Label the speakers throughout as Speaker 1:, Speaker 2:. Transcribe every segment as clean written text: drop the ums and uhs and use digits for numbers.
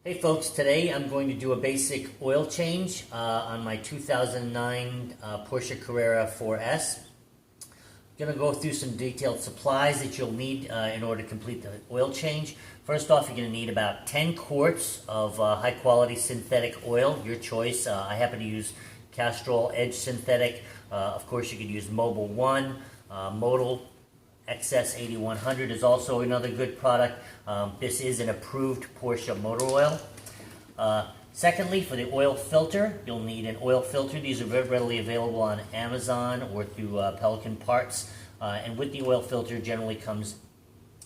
Speaker 1: Hey folks, today I'm going to do a basic oil change on my 2009 Porsche Carrera 4S. I'm going to go through some detailed supplies that you'll need in order to complete the oil change. First off, you're going to need about 10 quarts of high quality synthetic oil, your choice. I happen to use Castrol Edge Synthetic. Of course, you could use Mobil 1, Modal XS 8100 is also another good product. This is an approved Porsche motor oil. Secondly, for the oil filter, you'll need an oil filter. These are very readily available on Amazon or through Pelican Parts. And with the oil filter generally comes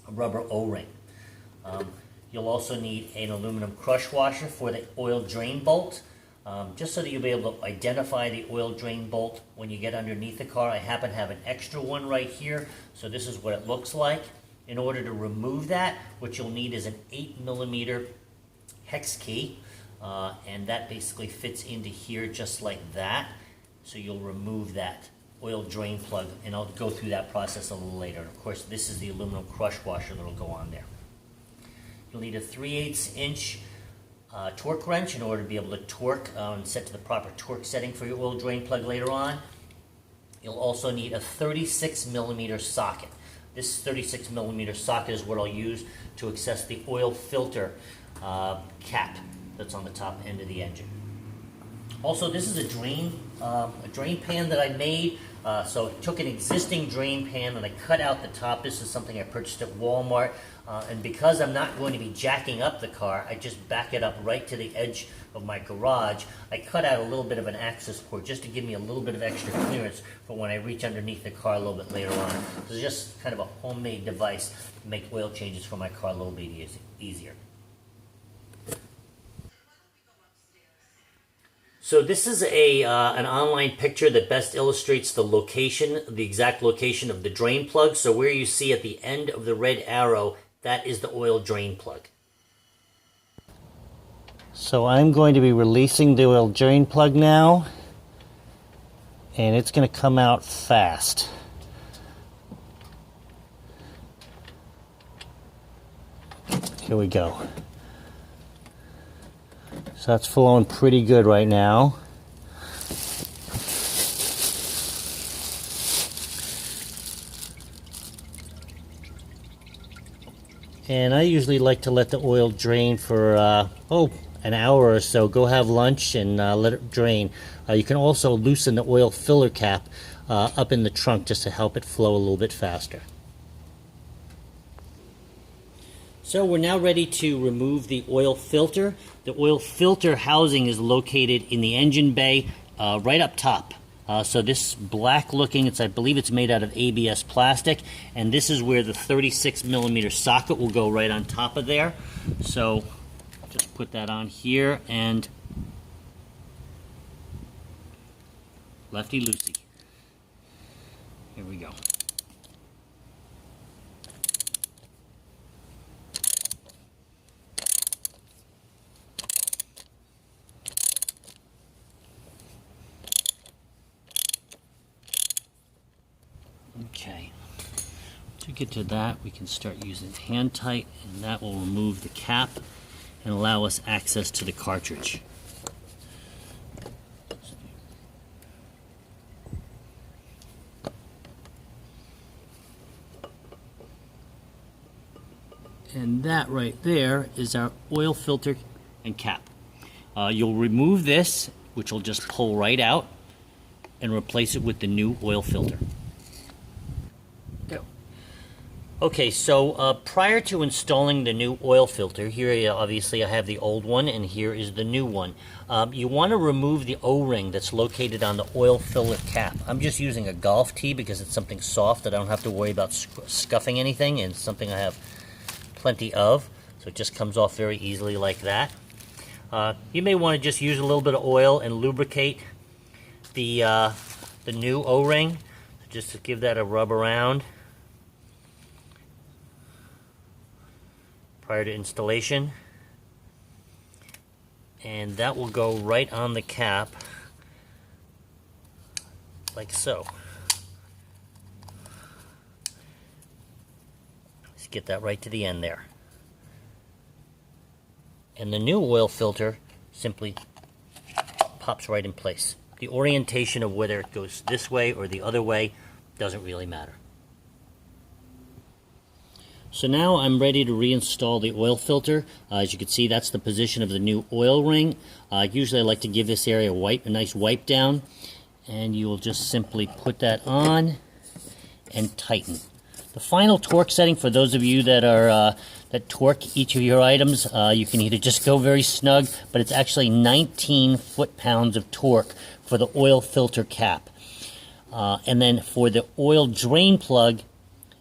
Speaker 1: a rubber O-ring. You'll also need an aluminum crush washer for the oil drain bolt. Just so that you'll be able to identify the oil drain bolt when you get underneath the car. I happen to have an extra one right here, so this is what it looks like. In order to remove that, what you'll need is an 8mm hex key, and that basically fits into here just like that. So you'll remove that oil drain plug, and I'll go through that process a little later. And of course, this is the aluminum crush washer that will go on there. You'll need a 3/8 inch torque wrench in order to be able to torque and set to the proper torque setting for your oil drain plug later on. You'll also need a 36mm socket. This 36mm socket is what I'll use to access the oil filter cap that's on the top end of the engine. Also, this is a drain pan that I made. So I took an existing drain pan and I cut out the top. This is something I purchased at Walmart. And because I'm not going to be jacking up the car, I just back it up right to the edge of my garage. I cut out a little bit of an access port just to give me a little bit of extra clearance for when I reach underneath the car a little bit later on. So it's just kind of a homemade device to make oil changes for my car a little bit easier. So this is an online picture that best illustrates the location, the exact location of the drain plug. So where you see at the end of the red arrow, that is the oil drain plug. So I'm going to be releasing the oil drain plug now, and it's going to come out fast. Here we go. So that's flowing pretty good right now. And I usually like to let the oil drain for, an hour or so. Go have lunch and let it drain. You can also loosen the oil filler cap up in the trunk just to help it flow a little bit faster. So we're now ready to remove the oil filter. The oil filter housing is located in the engine bay right up top. So this black looking, I believe it's made out of ABS plastic, and this is where the 36mm socket will go right on top of there. So just put that on here and lefty-loosey. Here we go. Okay, to get to that, we can start using hand tight, and that will remove the cap and allow us access to the cartridge. And that right there is our oil filter and cap. You'll remove this, which will just pull right out, and replace it with the new oil filter. Okay, so prior to installing the new oil filter, here obviously I have the old one and here is the new one. You want to remove the O-ring that's located on the oil filler cap. I'm just using a golf tee because it's something soft that I don't have to worry about scuffing anything, and it's something I have plenty of, so it just comes off very easily like that. You may want to just use a little bit of oil and lubricate the new O-ring, just to give that a rub around prior to installation, and that will go right on the cap like so. Let's get that right to the end there. And the new oil filter simply pops right in place. The orientation of whether it goes this way or the other way doesn't really matter. So now I'm ready to reinstall the oil filter. As you can see, that's the position of the new oil ring. Usually I like to give this area a nice wipe down, and you will just simply put that on and tighten. The final torque setting for those of you that are that torque each of your items, you can either just go very snug, but it's actually 19 foot-pounds of torque for the oil filter cap. And then for the oil drain plug,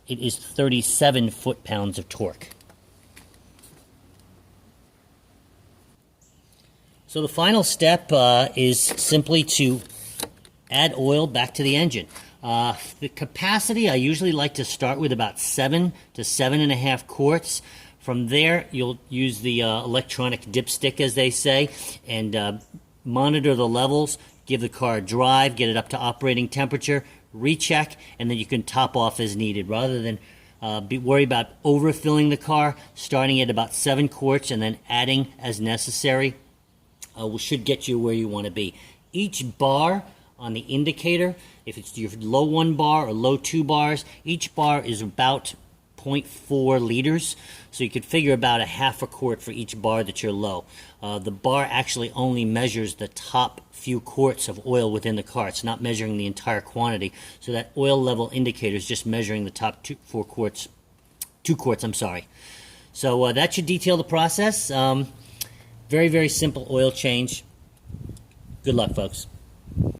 Speaker 1: it is 37 foot-pounds of torque. So the final step is simply to add oil back to the engine. The capacity, I usually like to start with about 7 to 7.5 quarts. From there, you'll use the electronic dipstick, as they say, and monitor the levels, give the car a drive, get it up to operating temperature, recheck, and then you can top off as needed. Rather than worry about overfilling the car, starting at about 7 quarts and then adding as necessary should get you where you want to be. Each bar on the indicator, if it's your low 1 bar or low 2 bars, each bar is about 0.4 liters, so you could figure about a half a quart for each bar that you're low. The bar actually only measures the top few quarts of oil within the car. It's not measuring the entire quantity, so that oil level indicator is just measuring the top 2 quarts. So that should detail the process. Very, very simple oil change. Good luck, folks.